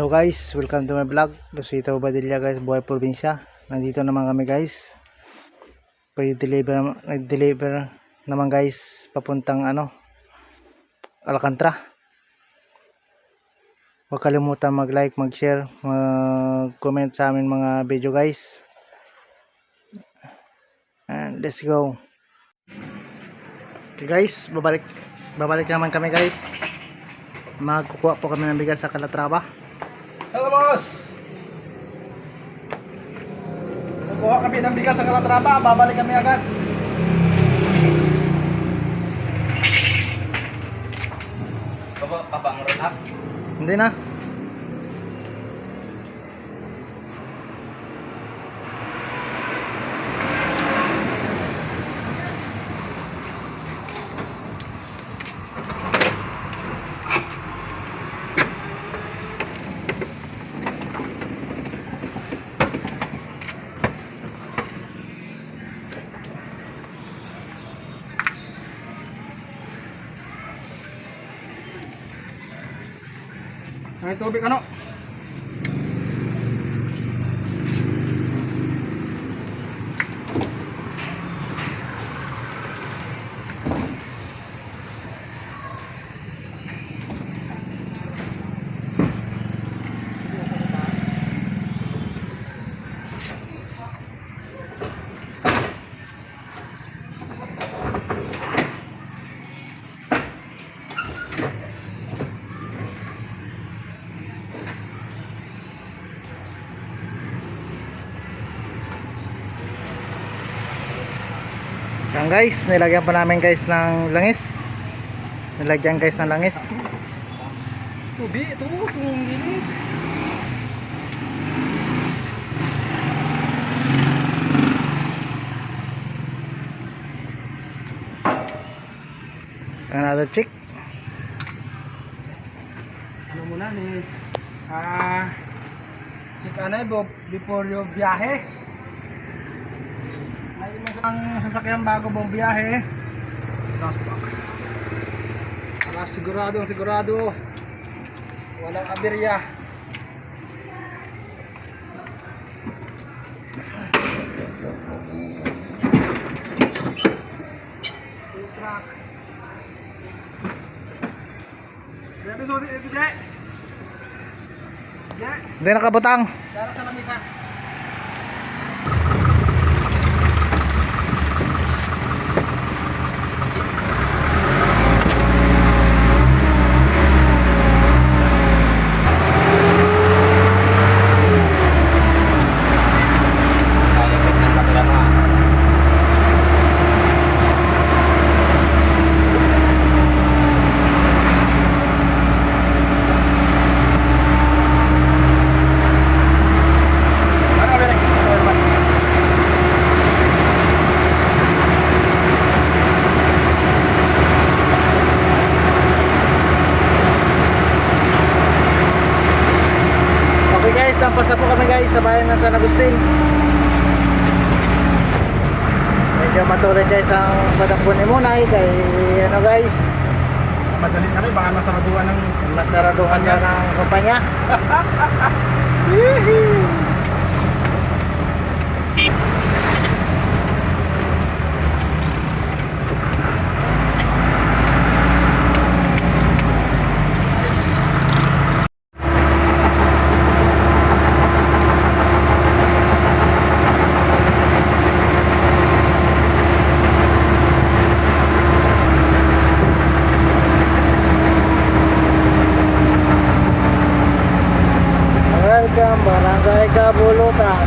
Hello guys, welcome to my vlog. Lucito Badilla guys, buhay probinsya. Nandito naman kami guys. Nag-deliver naman guys papuntang Alcantara. Huwag kalimutan mag-like, mag-share, mag-comment sa amin mga video guys. And let's go. Okay guys, babalik naman kami guys. Magkukuha po kami ng bigas sa Calatrava. Hello boss! Kukuha kami ng bigas sa Calatrava, babalik kami agad. Papangaroon up? Hindi na. May tubig ano? Yan guys, nilagyan pa namin guys ng langis. Nilagyan guys ng langis. Tubig, ito mo, itong gilid. Another check. Ano muna ni check before yung biyahe. Ay ang sasakyan bago mong biyahe. Tapos pa. Para sigurado walang aberya. Two trucks. Grabe susi ito, Jack. Jack, Hindi nakabutang. para sa lamisa. Okay guys, tampas na po kami guys sa bayan ng San Agustin. Medyo matuloy guys ang padakbo ni Munay kay guys, Madali kami, baka masaraduan ng... masaraduhan na ng kumpanya. Welcome Barangay Kabulutan.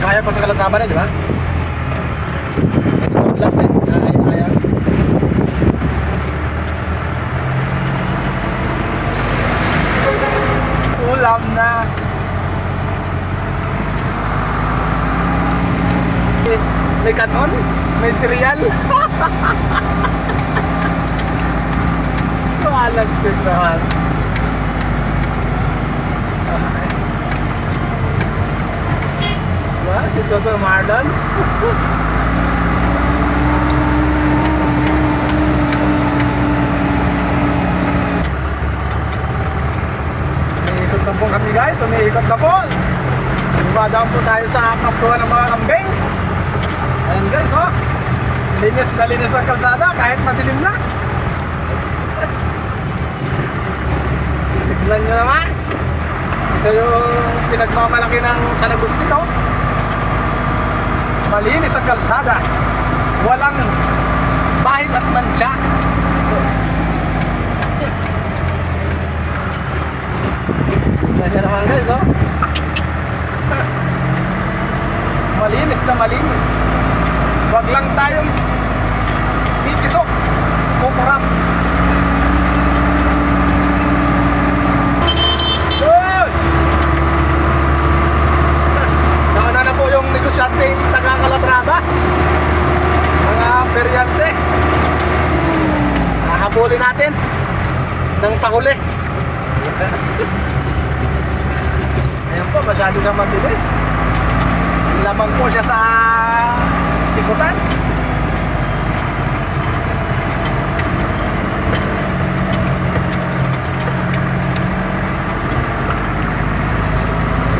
Kaya pa sa Calatrava na, di ba? Ito last eh. Ayaw. ulam na. May kanon, may cereal. Alas din naman. Diba? Si Toto Marlons. Umiikot na po kami guys, umiikot na po. Dumadaan po tayo sa pastuhan ng mga kambing. Ayan guys, oh. Linis na linis ang kalsada kahit madilim na. Tignan nyo naman. Ito yung pinagmamalaki ng San Agustin, oh. Malinis ang kalsada. Walang bahid at mantsa. Tignan nyo naman guys, oh. Malinis na malinis. Wag lang tayong pipisok, kukurap. Yes! Nauna na po yung negosyante taga Calatrava. Mga peryante. Hahabulin natin ng pahuli. Ayan po, masyado na mabilis. Lamang po siya sa ikutan.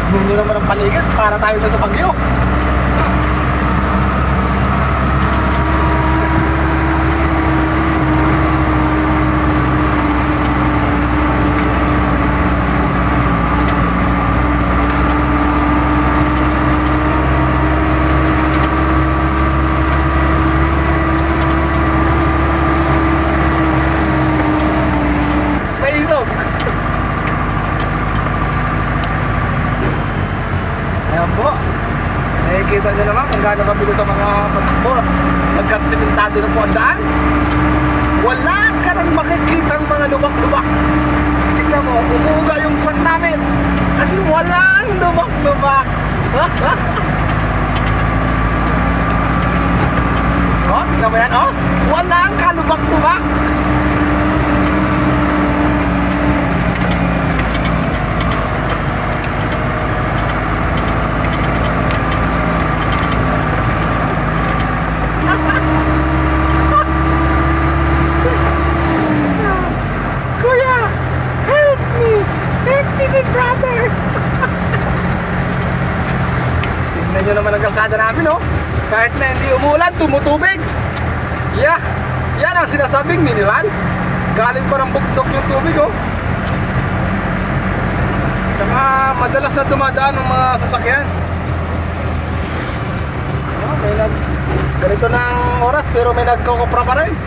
Mundo naman ang paligid para tayo na sa Bagyo. Ayan po. Nakikita nyo naman kung gaano kabilis sa mga patakbo. Hanggang simentado na po ang daan. Wala ka nang makikitang mga lubak-lubak. Tignan mo, umuuga yung truck namin. Kasi walang lubak-lubak. Oh, tignan mo yan, oh. Walang kalubak-lubak. Brother! Tignan nyo naman ang kalsada namin, oh. Kahit na hindi umulan, tumutubig. Yeah, yan ang sinasabing mineral. Galing pa ng bukdok yung tubig, oh. Tsaka madalas na dumadaan ng mga sasakyan. Oh, may ganito ng oras pero may nagkukupra pa rin.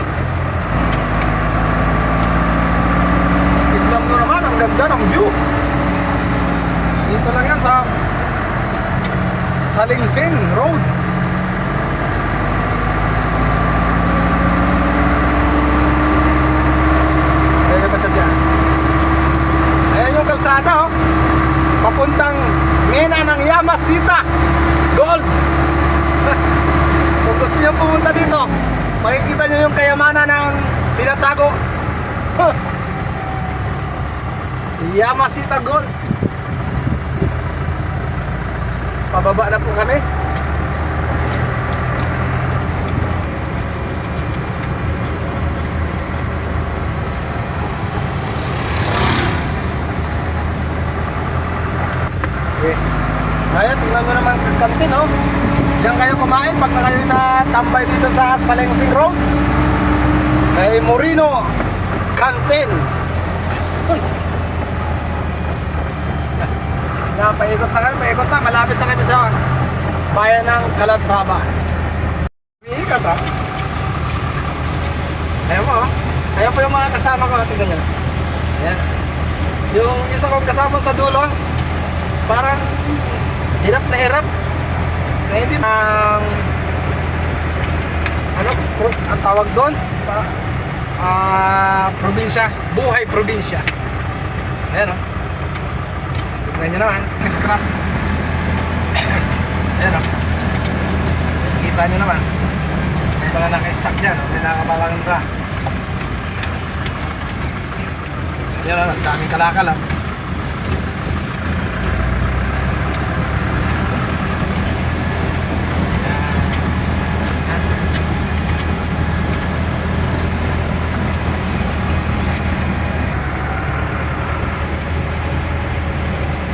Tignan mo naman, ang ganda ng view. Dito lang yan sa Salingsing Road. Ayan pa siya. Ayan yung kalsada, oh. Papuntang Mena ng Yamasita Gold. Kung gusto nyo pumunta dito, makikita nyo yung kayamanan ng tinatago. Yamasita Gold. Pababa na po kami. Okay. Ayan, tingnan nyo naman ang kantin, oh. Diyan kayo kumain pag na kayo natambay dito sa Salingsing Road. Kay Morino Canteen. Paikot na kami, paikot na. Malapit na kami sa bayan ng Calatrava. Paikot, ha? Ayan mo, ha? Ayan po yung mga kasama ko. Tingnan nyo. Ayan. Yung isa kong kasama sa dulo, parang hirap na hirap. Na hindi ano, ang tawag doon? Probinsya. Buhay probinsya. Ayan, ha? Ganyan naman, scrap. Ayan o. Kita nyo naman. May mga naka-stack dyan, may nakamalang ra. Ayan o, daming kalakal o.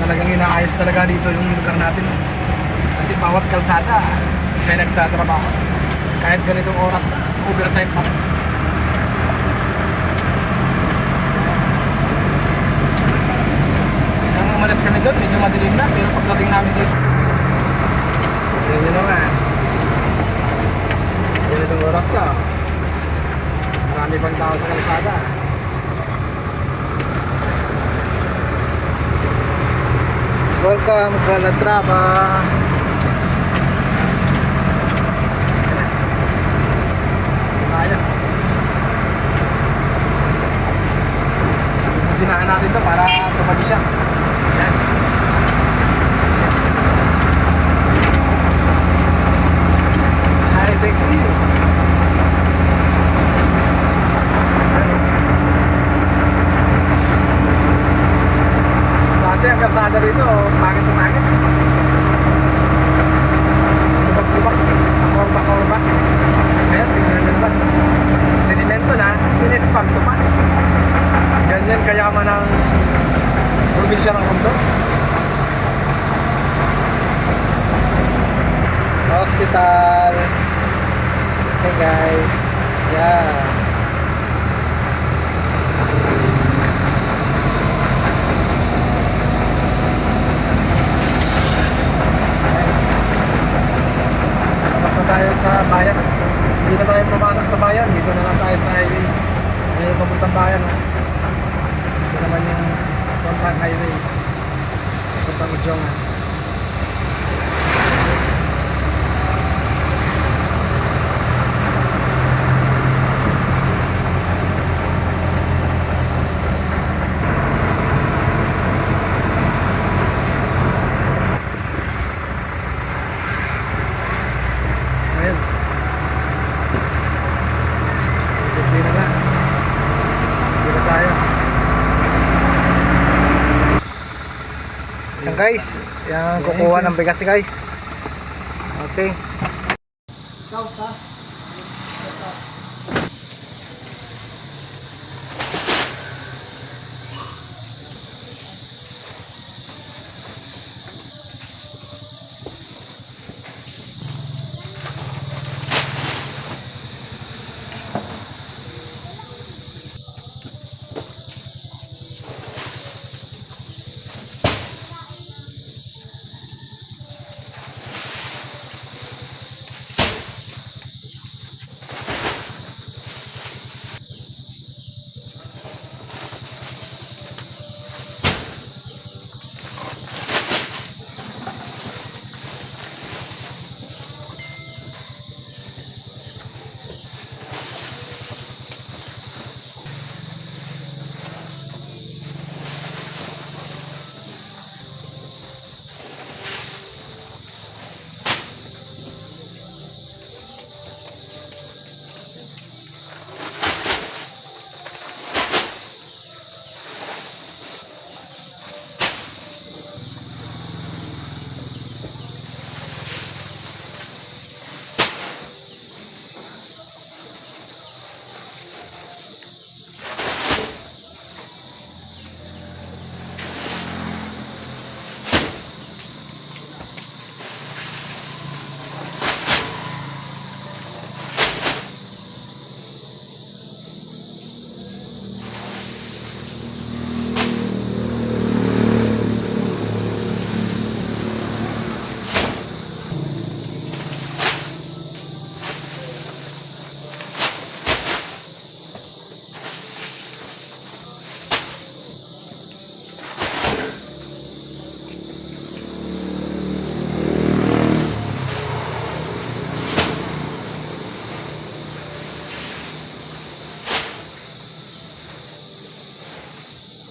Talagang inaayos talaga dito yung lugar natin. Kasi bawat kalsada may nagtatrabaho. Kahit ganitong oras na, overtime pa. Nang umalis kami doon, medyo madilim na. Pero pagdating namin dito, yun yun naman. Ganitong oras na. Marami pang tao sa kalsada. Welcome Calatrava. Kaya. Sinahan natin to para tumagi siya. Yan. Hi, sexy. Dati ang kalsada rito, pangit na pangit. Lubak-lubak. Korba-korba. Ayan, tingnan nyo naman. Sinimento na, in-espalto pa. Ganyan kayaman ng probinsya ng mundo. Hospital. Okay guys. Yeah. Tapos na tayo sa bayan. Hindi na tayo pumasok sa bayan. Dito na lang tayo sa highway. Ayan yung papuntang bayan. Ito naman yung papuntang highway. Papuntang Udjongan. Ayan. Hindi na nga. Hindi na tayo. Yan guys, yan kukuha ng bigas guys. Okay.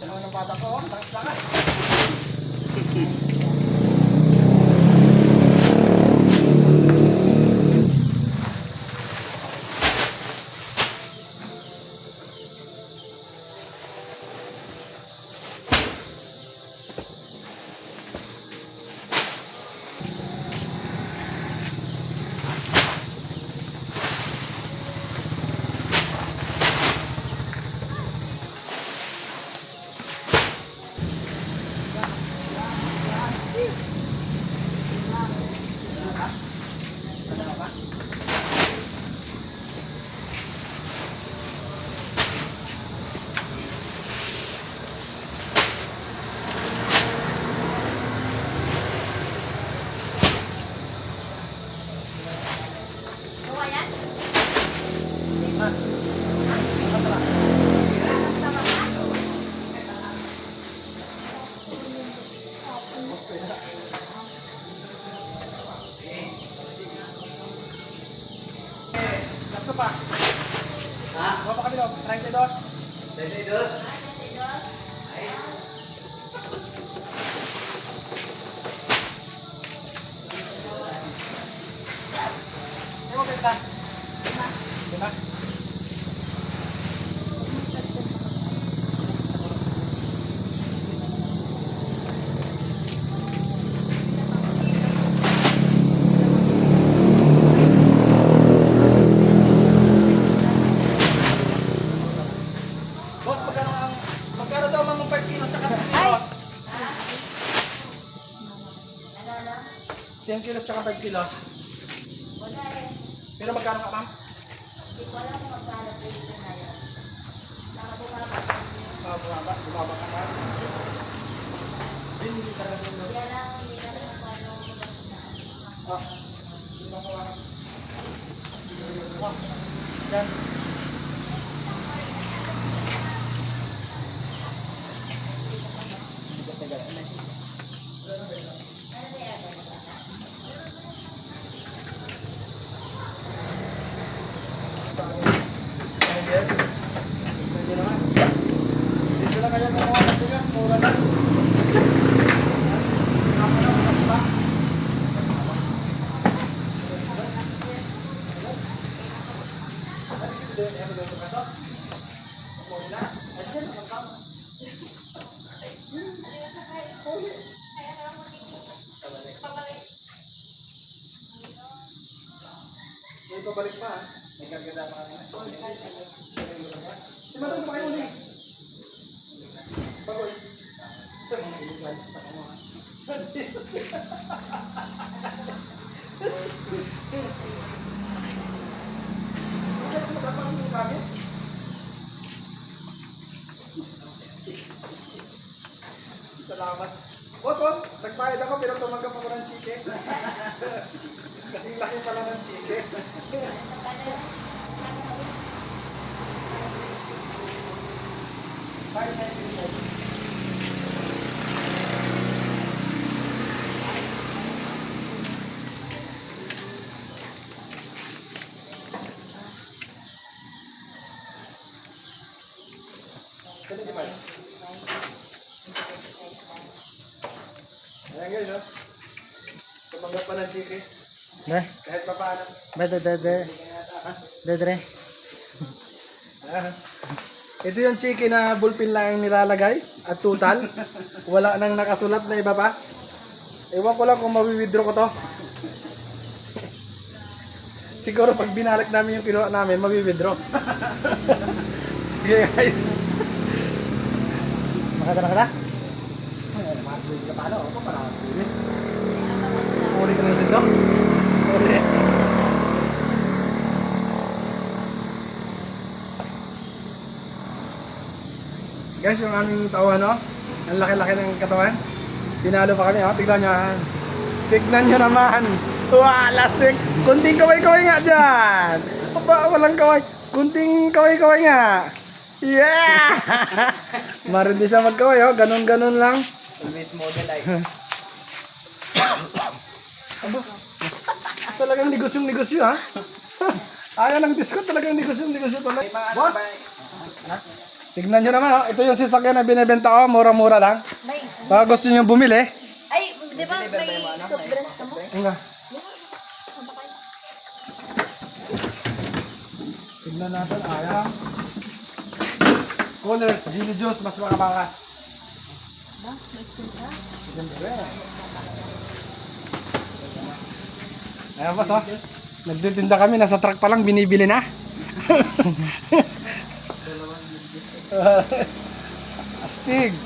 Ano ng bata ko? Lakas-lakas. Gusto pa? Ha? Ano pa kami daw? 32? 32? Ano mo benta? 5? Boss, magkano daw mang 5 kilos sa kapatid, boss? 10 kilos tsaka 5 kilos. Pero magkano ka, ma'am? Hindi ko alam kung magkano presyo na yun. Nakabumaba. Bumaba ka, ma'am. Hindi ka lang yun. Hindi na lang magkano bukas na. Hindi mo ko lang. Yan. Ano ba yan? Pwede naman. Dito lang kayo kumuha ng bigas, mura lang. Ako na, bukas pa. May pabalik pa, ha? May kargada pa kami. Si Madam, pa kayo ulit. Bagoy. Ito, mga illegal. Taka mo, ha? Salamat. Boss, nagbayad ako pero tumanggap ako ng chicken. Kasing laki pala ng chicken. Bye, ayan guys, oh. Tumanggap pa ng chicken. Kahit pa paano. Ito yung chicken na bullpen lang ang nilalagay at total. Wala nang nakasulat na iba pa. Ewan ko lang kung mawi-withdraw ko to. Siguro pag binalik namin yung kinuha namin, mawi-withdraw. Sige guys. Makadala ka na? Ay, makasuli ka paano? Ako para makasuli. Uli ka ng sindo? Uli. Guys, yung aming tao, no? Ang laki-laki ng katawan. Pinalo pa kami, ha? Tignan nyo, ha? Tignan nyo naman. Wah, lastik. Kunting kaway-kaway nga dyan. Aba, walang kaway. Kunting kaway-kaway nga. Yeah! Marin din siya magkaway, oh. Ganon-ganon lang. Always model ay. Aba, talagang negosyong-negosyo, ha? Ayaw ng discount, talagang negosyong-negosyo talaga. Boss! Tignan nyo naman, oh. Ito yung sasakyan na binibenta ko, mura-mura lang. Baka gusto nyo bumili. Di ba may soft drinks ka mo? Nga. Tignan natin, ayang. Colors, Gili Juice, mas makabangas. Ba? May spoon ka? Siyempre. Ayan boss, oh. Nagtitinda kami, nasa truck pa lang, binibili na. Astig.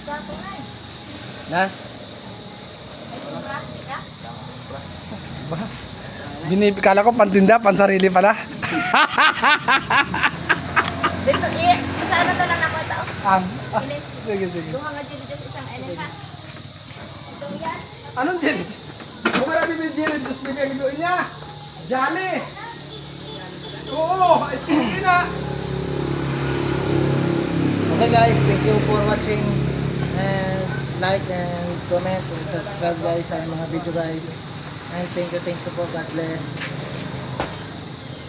Sapo nga eh. Na? May sobra? Ka? Kala ko pantinda, pansarili pala. Dito, sa ano to lang ako ito? Sige, sige. Duha nga dito sa isang enen ha. Ito yan. Anong jelly? Kung marami may jelly, just may gagawin niya. Jolly! Oo, ice cream na. Okay guys, thank you for watching and like and comment and subscribe guys sa mga video guys. And thank you po. God bless.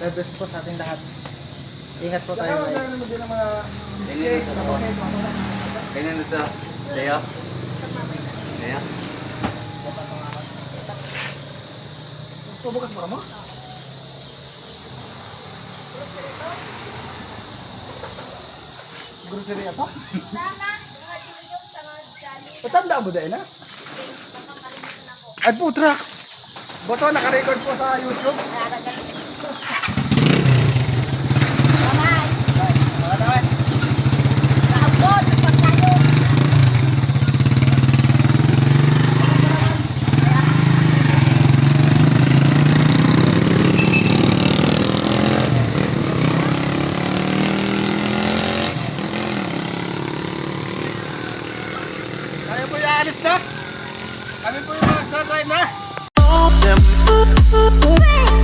God bless po sa ating lahat. Ingat po tayo guys. Ganyan ito. Leo? Leo? Bukas pa mo? Grocery ito? Sana, mga dito sa mga jolly. Patanda mo dahil na? Nakakalimutan ako. Ay po, trucks! Boss, oh, naka-record po sa YouTube. Para ganun. Bye-bye. Mga naman. Kaabot, pagkayo. Kaya po yung alis na. Kami po yung mag-drive na. them.